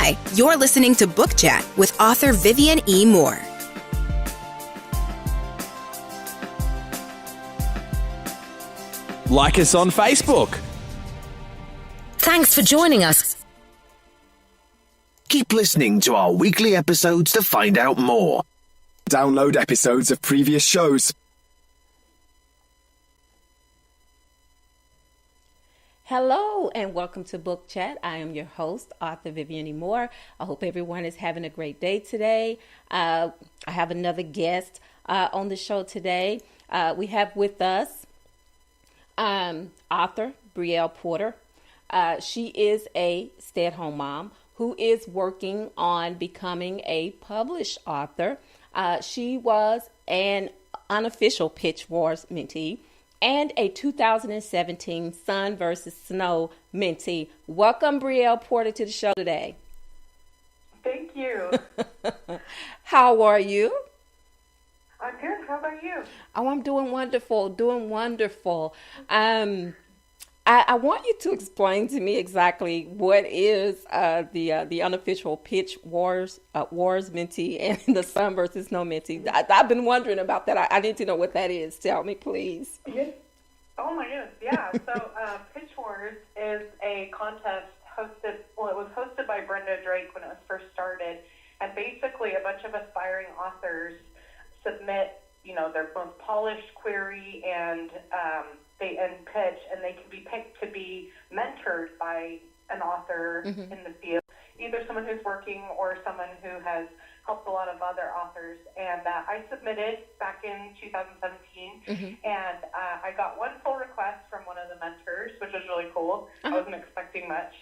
Hi, you're listening to Book Chat with author Vivian E. Moore. Like us on Facebook. Thanks for joining us. Keep listening to our weekly episodes to find out more. Download episodes of previous shows. Hello and welcome to Book Chat. I am your host, author Vivian E. Moore. I hope everyone is having a great day today. I have another guest on the show today. We have with us author Brielle Porter. She is a stay-at-home mom who is working on becoming a published author. She was an unofficial Pitch Wars mentee and a 2017 Sun vs. Snow mentee. Welcome, Brielle Porter, to the show today. Thank you. How are you? I'm good. How about you? Oh, I'm doing wonderful. I want you to explain to me exactly what is the unofficial Pitch Wars mentee and the Sun versus Snow mentee. I've been wondering about that. I need to know what that is. Tell me, please. Yes. Oh my goodness, yeah. So Pitch Wars is a contest hosted. Well, it was hosted by Brenda Drake when it was first started, and basically a bunch of aspiring authors submit, their most polished query and pitch, and they can be picked to be mentored by an author in the field, either someone who's working or someone who has helped a lot of other authors. And I submitted back in 2017, and I got one full request from one of the mentors, which was really cool. I wasn't expecting much.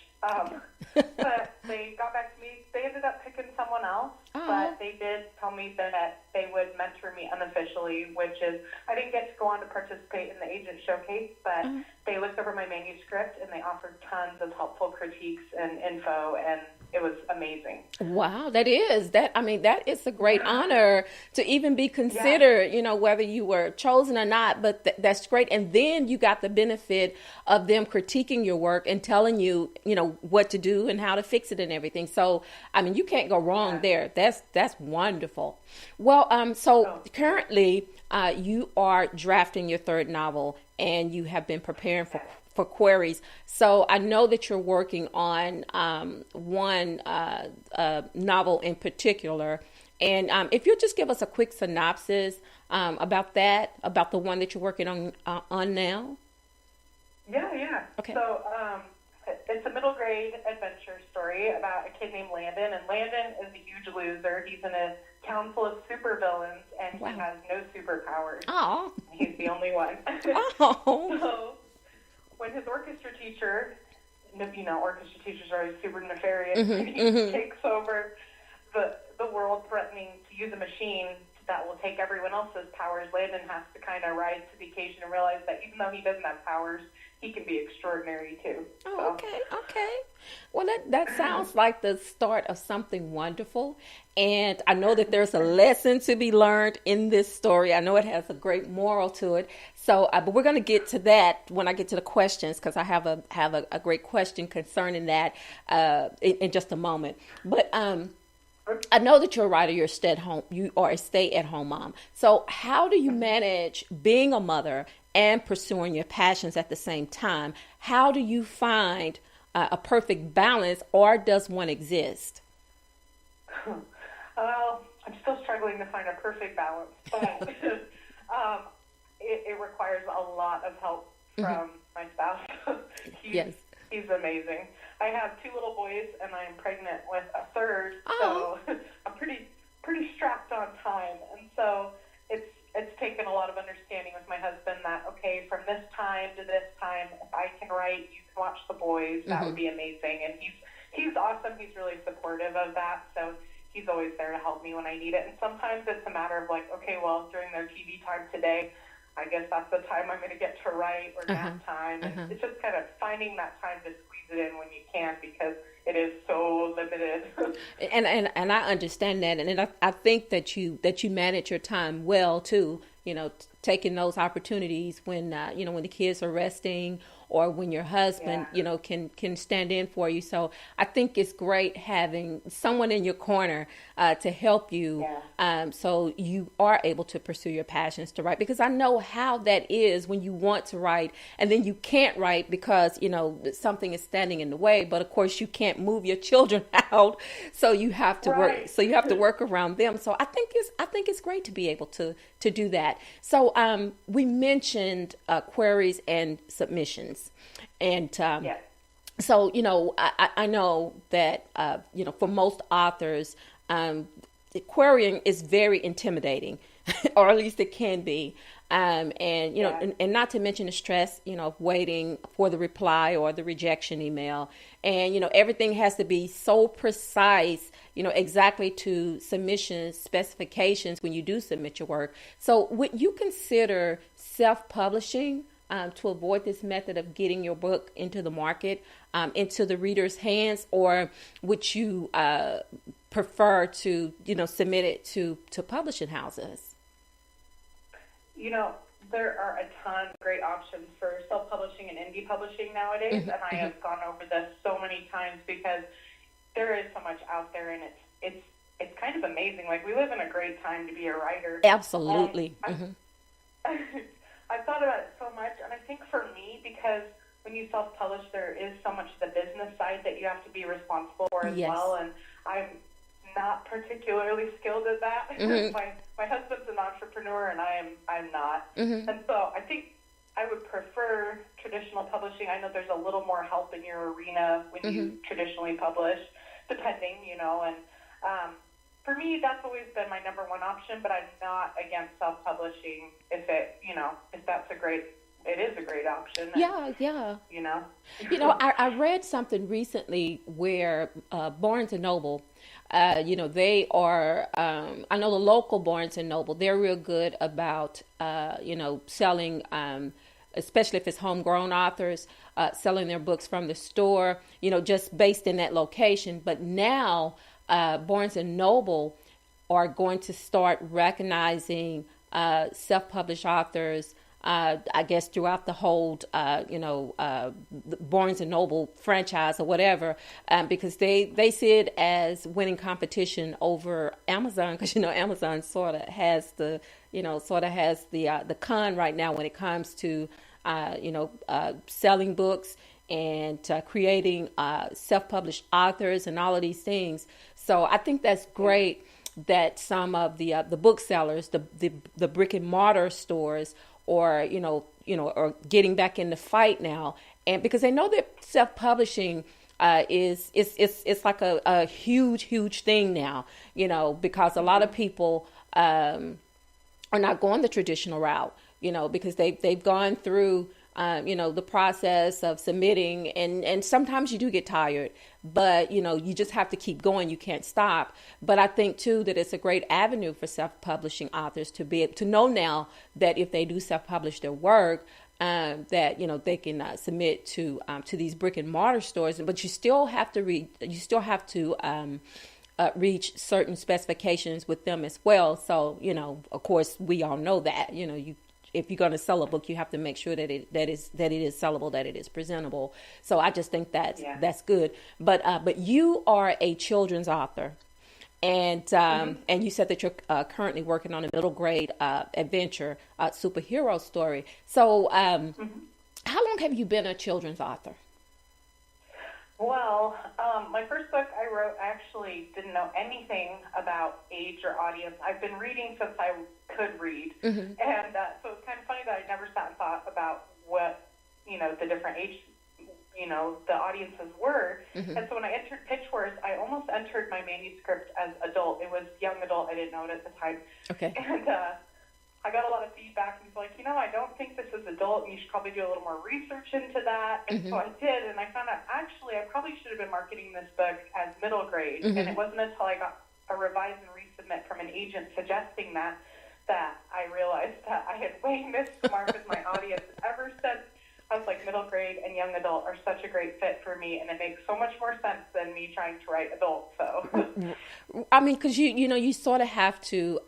But they got back to me. They ended up picking someone else, but they did tell me that they would mentor me unofficially, which is, I didn't get to go on to participate in the agent showcase, but they looked over my manuscript and they offered tons of helpful critiques and info, and it was amazing. Wow, that is a great honor to even be considered, whether you were chosen or not, but that's great. And then you got the benefit of them critiquing your work and telling you, what to do and how to fix it and everything. So, you can't go wrong there. That's wonderful. Well, currently you are drafting your third novel and you have been preparing for queries. So I know that you're working on one novel in particular. And if you'll just give us a quick synopsis about the one that you're working on now. Yeah. Okay. So it's a middle grade adventure story about a kid named Landon. And Landon is a huge loser. He's in a town full of supervillains, and he has no superpowers. Oh. He's the only one. Oh. So, when his orchestra teacher, orchestra teachers are always super nefarious, he takes over the world, threatening to use a machine that will take everyone else's powers. Landon has to kind of rise to the occasion and realize that even though he doesn't have powers, he can be extraordinary too. Oh, okay. Well, that sounds like the start of something wonderful. And I know that there's a lesson to be learned in this story. I know it has a great moral to it. So, but we're going to get to that when I get to the questions, because I have a great question concerning that in just a moment. But I know that you're a writer. You are a stay-at-home mom. So, how do you manage being a mother and pursuing your passions at the same time? How do you find a perfect balance, or does one exist? Well, I'm still struggling to find a perfect balance, but it requires a lot of help from my spouse. He's amazing. I have 2 little boys, and I'm pregnant with a third, so I'm pretty strapped on time, and so it's taken a lot of understanding with my husband that, okay, from this time to this time, if I can write, you can watch the boys, that would be amazing. And he's awesome. He's really supportive of that. So he's always there to help me when I need it. And sometimes it's a matter of like, okay, well, during their TV time today, I guess that's the time I'm going to get to write, or nap time. And it's just kind of finding that time to squeeze it in when you can, because it is so limited. and I understand that, and I think that you manage your time well too. Taking those opportunities when when the kids are resting, or when your husband, can stand in for you. So I think it's great having someone in your corner to help you, so you are able to pursue your passions to write. Because I know how that is when you want to write and then you can't write because, something is standing in the way. But of course you can't move your children out, so you have to work. So you have to work around them. So I think it's great to be able to do that. So we mentioned queries and submissions, and so I know that for most authors, querying is very intimidating, or at least it can be. And not to mention the stress, of waiting for the reply or the rejection email. And, everything has to be so precise, exactly to submission specifications when you do submit your work. So would you consider self-publishing to avoid this method of getting your book into the market, into the reader's hands, or would you prefer to, submit it to publishing houses? There are a ton of great options for self-publishing and indie publishing nowadays, and I have gone over this so many times because there is so much out there, and it's kind of amazing. Like, we live in a great time to be a writer. Absolutely. I've thought about it so much, and I think for me, because when you self-publish, there is so much the business side that you have to be responsible for as well, and I'm not particularly skilled at that. My husband's an entrepreneur and I'm not. And so I think I would prefer traditional publishing. I know there's a little more help in your arena when you traditionally publish, depending, and for me that's always been my number one option, but I'm not against self-publishing if it is a great option. I read something recently where Barnes and Noble, they are, I know the local Barnes and Noble, they're real good about, selling, especially if it's homegrown authors, selling their books from the store, just based in that location. But now Barnes and Noble are going to start recognizing self-published authors, I guess throughout the whole, the Barnes and Noble franchise or whatever, because they see it as winning competition over Amazon, because Amazon sort of has the con right now when it comes to selling books and creating self-published authors and all of these things. So I think that's great that some of the booksellers, the brick and mortar stores, or or getting back in the fight now, and because they know that self-publishing is like a huge thing now, because a lot of people are not going the traditional route, because they've gone through the process of submitting, and sometimes you do get tired, but you just have to keep going. You can't stop. But I think too that it's a great avenue for self-publishing authors to be able to know now that if they do self-publish their work, that they can submit to these brick and mortar stores. But you still have to reach certain specifications with them as well. So of course, we all know that if you're going to sell a book, you have to make sure that it is sellable, that it is presentable. So I just think that's good. But you are a children's author, and you said that you're currently working on a middle grade adventure superhero story. So how long have you been a children's author? Well, my first book I wrote, I actually didn't know anything about age or audience. I've been reading since I could read. And so it's kind of funny that I never sat and thought about what, the different age, the audiences were. And so when I entered Pitch Wars, I almost entered my manuscript as adult. It was young adult. I didn't know it at the time. Okay. And I got a lot of feedback, and he's like, I don't think this is adult, and you should probably do a little more research into that. And so I did, and I found out, actually, I probably should have been marketing this book as middle grade. And it wasn't until I got a revise and resubmit from an agent suggesting that I realized that I had way missed the mark with my audience. Ever since, I was like, middle grade and young adult are such a great fit for me, and it makes so much more sense than me trying to write adult. So, I mean, because you sort of have to,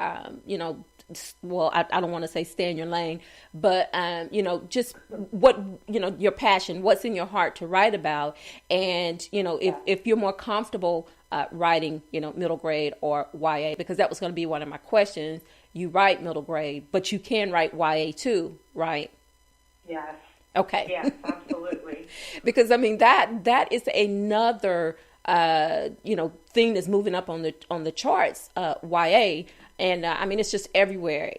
well, I don't want to say stay in your lane, but, just what, your passion, what's in your heart to write about. And, if you're more comfortable writing, middle grade or YA, because that was going to be one of my questions. You write middle grade, but you can write YA too, right? Yes. Okay. Yes, absolutely. Because that is another thing that's moving up on the charts, YA, and it's just everywhere.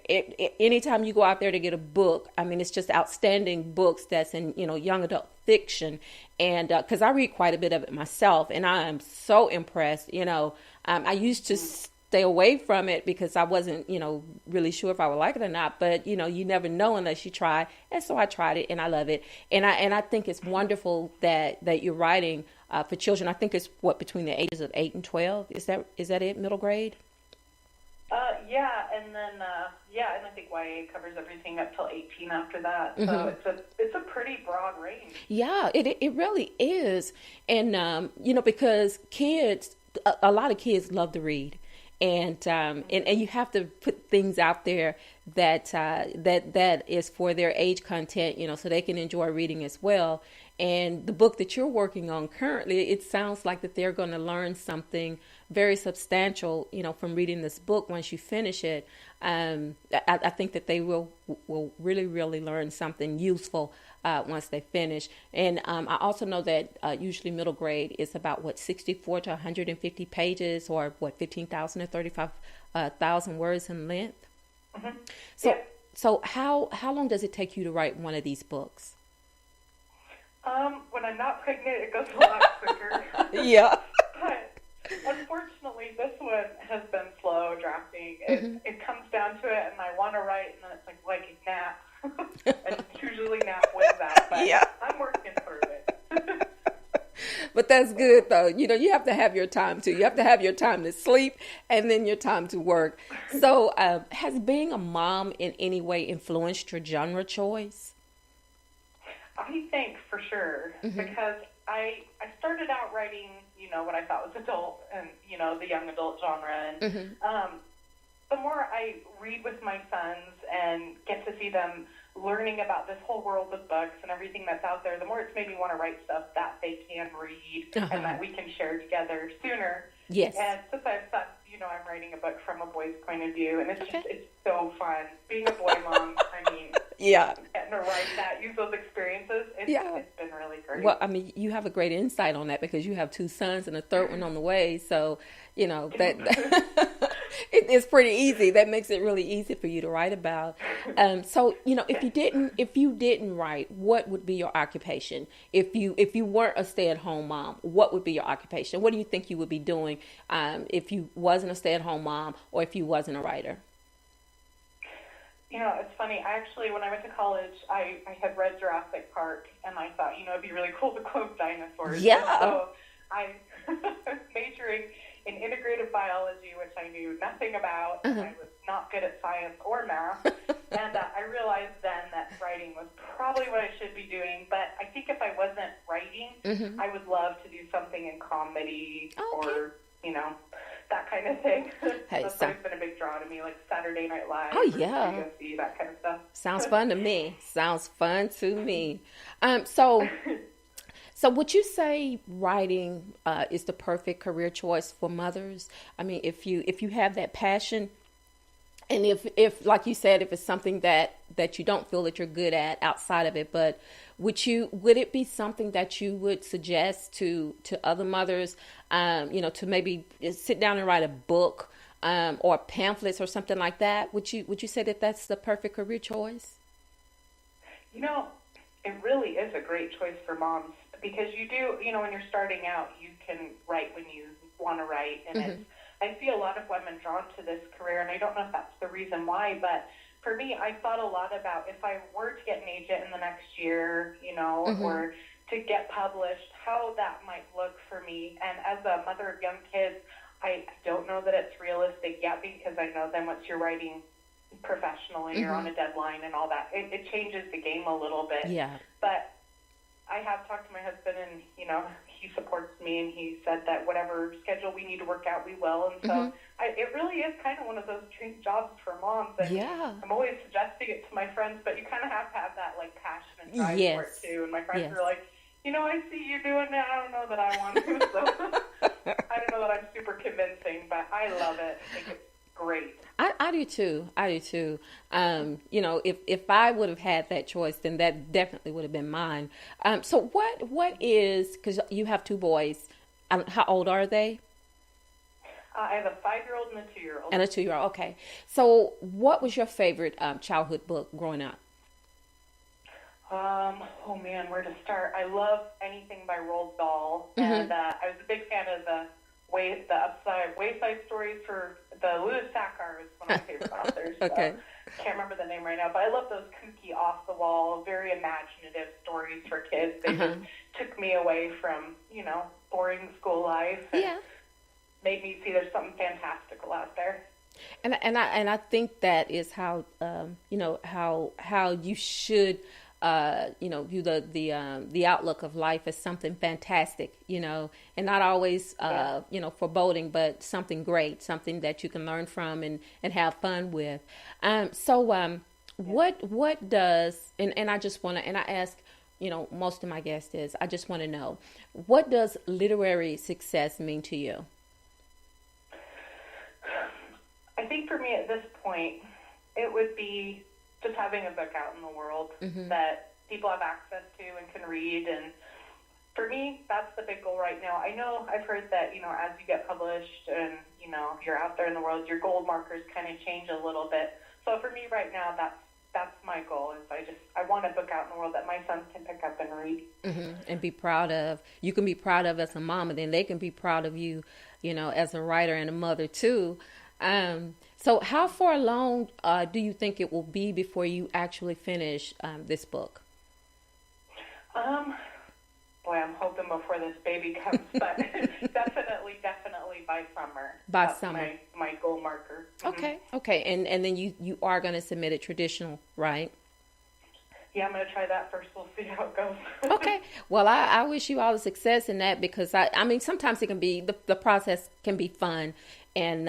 Anytime you go out there to get a book, it's just outstanding books that's in young adult fiction, and because I read quite a bit of it myself, and I am so impressed. I used to stay away from it because I wasn't really sure if I would like it or not, but you never know unless you try, and so I tried it and I love it, and I think it's wonderful that you're writing for children. I think it's between the ages of 8 and 12. Is that it? Middle grade? And then and I think YA covers everything up till 18 after that. So it's a pretty broad range. Yeah, it really is, and because a lot of kids love to read. And you have to put things out there that is for their age content, so they can enjoy reading as well. And the book that you're working on currently, it sounds like that they're going to learn something very substantial, from reading this book once you finish it. I think that they will really, really learn something useful once they finish. And I also know that usually middle grade is about 64 to 150 pages, or 15,000 to 35,000 words in length. Mm-hmm. So how long does it take you to write one of these books? When I'm not pregnant, it goes a lot quicker. Yeah. But unfortunately, this one has been slow drafting. It comes down to it, and I want to write, and then it's like a nap. And usually nap wins out, but yeah. I'm working through it. But that's good, though. You have to have your time, too. You have to have your time to sleep and then your time to work. So has being a mom in any way influenced your genre choice? I think for sure, because I started out writing, what I thought was adult and, the young adult genre. And the more I read with my sons and get to see them learning about this whole world of books and everything that's out there, the more it's made me want to write stuff that they can read and that we can share together sooner. Yes. And since I've thought, I'm writing a book from a boy's point of view, and it's so fun. Being a boy mom, yeah. Getting to write that, use those experiences, it's been really great. Well, you have a great insight on that because you have 2 sons and a third one on the way. So, that it's pretty easy. That makes it really easy for you to write about. So, if you didn't write, what would be your occupation? If you weren't a stay-at-home mom, what would be your occupation? What do you think you would be doing if you wasn't a stay-at-home mom or if you wasn't a writer? It's funny. When I went to college, I had read Jurassic Park, and I thought, it'd be really cool to clone dinosaurs. Yeah. And so I was majoring in integrative biology, which I knew nothing about, and I was not good at science or math. And I realized then that writing was probably what I should be doing. But I think if I wasn't writing, I would love to do something in comedy or, that kind of thing. That's always been a big draw to me, like Saturday Night Live. Oh, yeah. UFC, that kind of stuff. Sounds fun to me. So would you say writing is the perfect career choice for mothers? If you have that passion, and if like you said, if it's something that you don't feel that you're good at outside of it, but would it be something that you would suggest to other mothers, to maybe sit down and write a book or pamphlets or something like that? Would you say that that's the perfect career choice? It really is a great choice for moms because you do, when you're starting out, you can write when you want to write. And I see a lot of women drawn to this career, and I don't know if that's the reason why, but for me, I thought a lot about if I were to get an agent in the next year, or to get published, how that might look for me. And as a mother of young kids, I don't know that it's realistic yet because I know then once you're writing professionally, you're on a deadline and all that, it changes the game a little bit. Yeah. But I have talked to my husband, and he supports me, and he said that whatever schedule we need to work out, we will. And so it really is kind of one of those dream jobs for moms. And Yeah. I'm always suggesting it to my friends, but you kind of have to have that like passion and drive for it too. And my friends are like, I see you doing that. I don't know that I want to. So I don't know that I'm super convincing, but I love it. I think it's great. I do too. If I would have had that choice, then that definitely would have been mine. So what is, because you have two boys, how old are they? I have a 5-year-old and a 2-year-old. And a 2-year-old, okay. So what was your favorite childhood book growing up? Oh man, where to start? I love anything by Roald Dahl, and I was a big fan of the Wayside Stories for the Louis Sachar is one of my favorite authors. Okay. Can't remember the name right now, but I love those kooky, off-the-wall, very imaginative stories for kids. They just took me away from, boring school life and made me see there's something fantastical out there. And I think that is how how you should view the outlook of life as something fantastic, and not always foreboding, but something great, something that you can learn from and have fun with. What does, and I just want to, and I ask, most of my guests is, I just want to know, what does literary success mean to you? I think for me at this point, it would be just having a book out in the world that people have access to and can read. And for me, that's the big goal right now. I know I've heard that, as you get published and, you're out there in the world, your goal markers kind of change a little bit. So for me right now, that's my goal. Is I want a book out in the world that my sons can pick up and read. And be proud of. You can be proud of as a mom, and then they can be proud of you, as a writer and a mother too. So how far along do you think it will be before you actually finish this book? I'm hoping before this baby comes, but definitely by summer. That's my goal marker. Okay. And then you are going to submit it traditional, right? Yeah, I'm going to try that first. We'll see how it goes. Okay. Well, I wish you all the success in that, because I mean, sometimes it can be, the process can be fun and,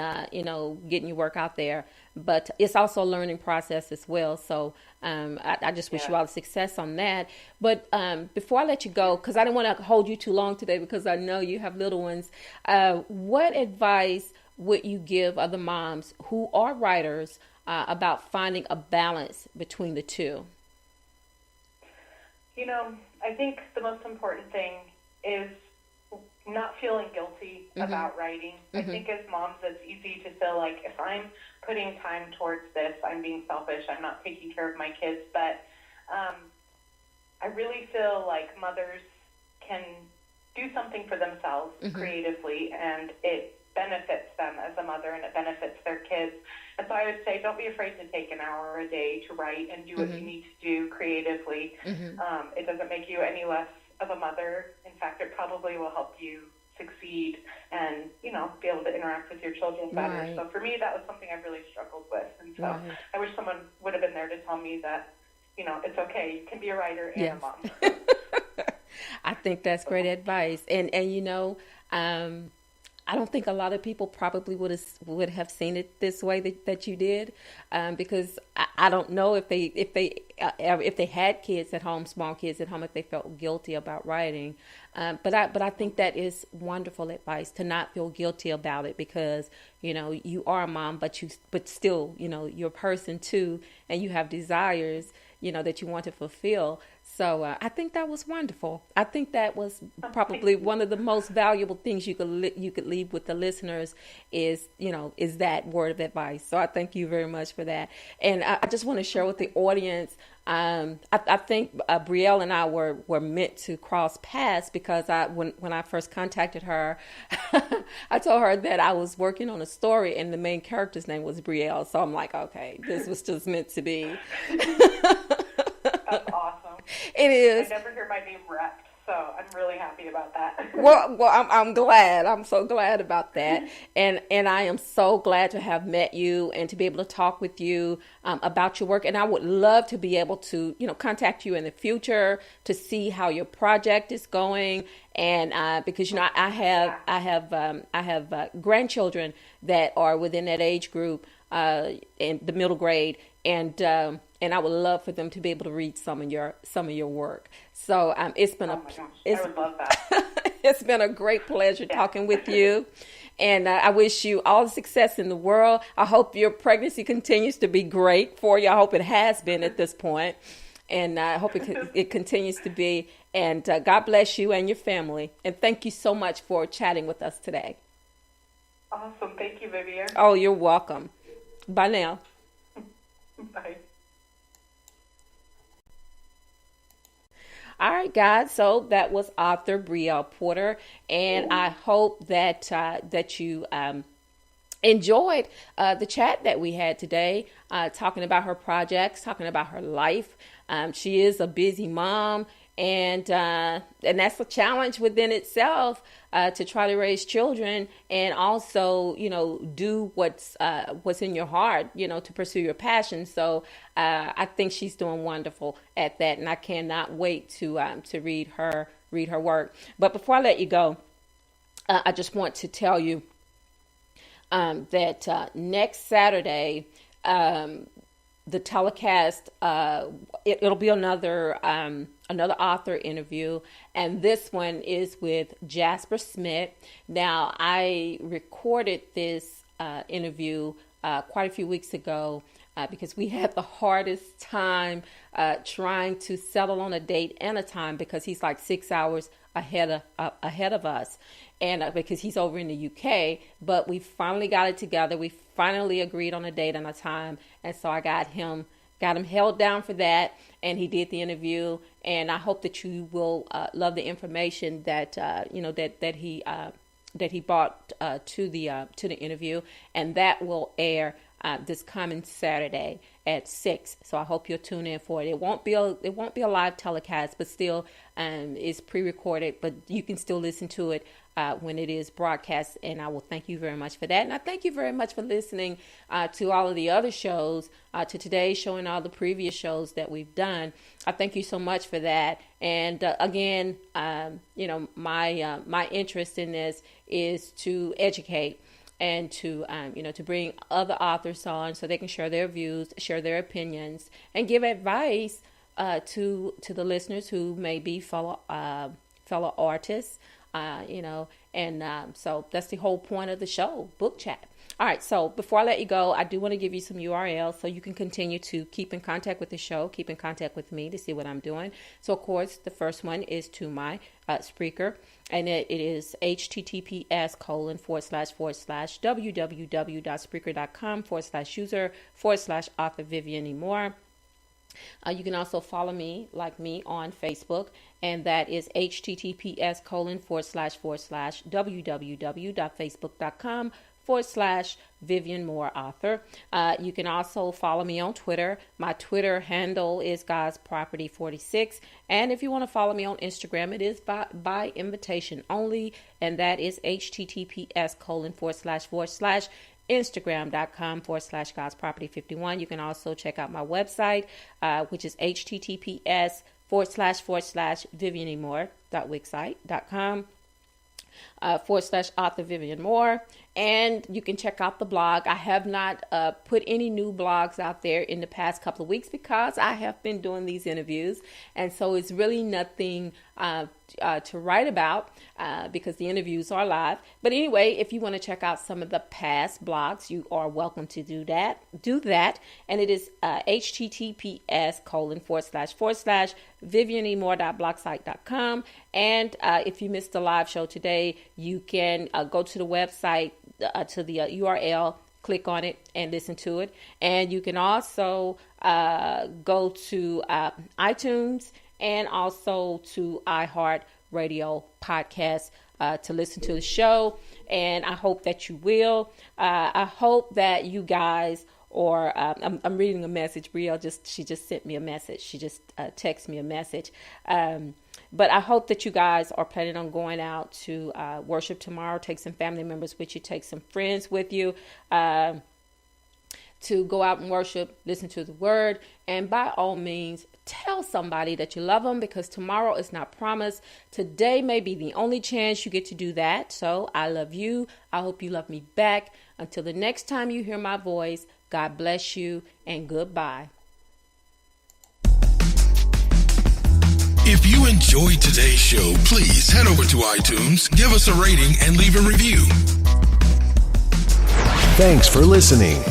getting your work out there, but it's also a learning process as well. So I just wish you all the success on that. But before I let you go, because I didn't want to hold you too long today, because I know you have little ones, what advice would you give other moms who are writers about finding a balance between the two? I think the most important thing is not feeling guilty about writing. I think as moms, it's easy to feel like if I'm putting time towards this, I'm being selfish, I'm not taking care of my kids. But I really feel like mothers can do something for themselves creatively, and it benefits them as a mother, and it benefits their kids. And so I would say, don't be afraid to take an hour a day to write and do what you need to do creatively. It doesn't make you any less of a mother. In fact, it probably will help you succeed and, be able to interact with your children better. Right. So for me, that was something I really struggled with. And so I wish someone would have been there to tell me that, it's okay. You can be a writer and a mom. I think that's great advice. And I don't think a lot of people probably would have seen it this way that you did, because I don't know if they had kids at home, small kids at home, if they felt guilty about writing. But I think that is wonderful advice, to not feel guilty about it, because you are a mom, but still you're a person too, and you have desires that you want to fulfill. So I think that was wonderful. I think that was probably one of the most valuable things you could leave with the listeners is that word of advice. So I thank you very much for that. And I just want to share with the audience, I think Brielle and I were meant to cross paths, because when I first contacted her, I told her that I was working on a story and the main character's name was Brielle. So I'm like, okay, this was just meant to be. That's awesome. It is. I never hear my name repped. So I'm really happy about that. Well, I'm glad. I'm so glad about that, and I am so glad to have met you and to be able to talk with you about your work. And I would love to be able to, contact you in the future to see how your project is going. And because I have grandchildren that are within that age group in the middle grade, and I would love for them to be able to read some of your work. So it's been I would love that. it's been a great pleasure talking with you. And I wish you all the success in the world. I hope your pregnancy continues to be great for you. I hope it has been at this point. And I hope it continues to be. And God bless you and your family. And thank you so much for chatting with us today. Awesome. Thank you, Vivian. Oh, you're welcome. Bye now. Bye. All right, guys. So that was author Brielle Porter, and I hope that you enjoyed the chat that we had today, talking about her projects, talking about her life. She is a busy mom, and that's a challenge within itself, to try to raise children and also, do what's in your heart, to pursue your passion. So I think she's doing wonderful at that, and I cannot wait to read her work. But before I let you go, I just want to tell you that next Saturday, the telecast, it'll be another author interview, and this one is with Jasper Smith. Now, I recorded this interview quite a few weeks ago because we had the hardest time trying to settle on a date and a time, because he's like 6 hours ahead of us, and because he's over in the UK. But we finally got it together. We finally agreed on a date and a time, and so I got him held down for that, and he did the interview. And I hope that you will love the information that that he brought to the interview, and that will air this coming Saturday at 6. So I hope you'll tune in for it. It won't be a live telecast, but still it's pre-recorded, but you can still listen to it when it is broadcast. And I will thank you very much for that. And I thank you very much for listening to all of the other shows, to today's show and all the previous shows that we've done. I thank you so much for that. And again, my interest in this is to educate and to to bring other authors on so they can share their views, share their opinions, and give advice to the listeners who may be fellow artists, so that's the whole point of the show, Book Chat. All right, so before I let you go, I do want to give you some URLs so you can continue to keep in contact with the show, keep in contact with me to see what I'm doing. So, of course, the first one is to my Spreaker, and it is https://www.spreaker.com/user/author Vivian E. Moore. You can also follow me, like me, on Facebook, and that is https://www.facebook.com/Vivian Moore Author. You can also follow me on Twitter. My Twitter handle is God's Property 46. And if you want to follow me on Instagram, it is by invitation only. And that is https://Instagram.com/God's Property 51. You can also check out my website, which is https://VivianEmore.wixsite.com. /author Vivian Moore, and you can check out the blog. I have not put any new blogs out there in the past couple of weeks because I have been doing these interviews, and so it's really nothing to write about because the interviews are live. But anyway, if you want to check out some of the past blogs, you are welcome to do that. And it is https://VivianEmore.blogspot.com. And if you missed the live show today, you can go to the website, to the URL, click on it and listen to it. And you can also go to iTunes and also to iHeartRadio podcast to listen to the show. And I hope that you will. I hope that you guys or I'm reading a message. Brielle she just sent me a message. She just texted me a message. But I hope that you guys are planning on going out to worship tomorrow. Take some family members with you. Take some friends with you. To go out and worship, listen to the word, and by all means, tell somebody that you love them, because tomorrow is not promised. Today may be the only chance you get to do that. So I love you. I hope you love me back. Until the next time you hear my voice, God bless you and goodbye. If you enjoyed today's show, please head over to iTunes, give us a rating, and leave a review. Thanks for listening.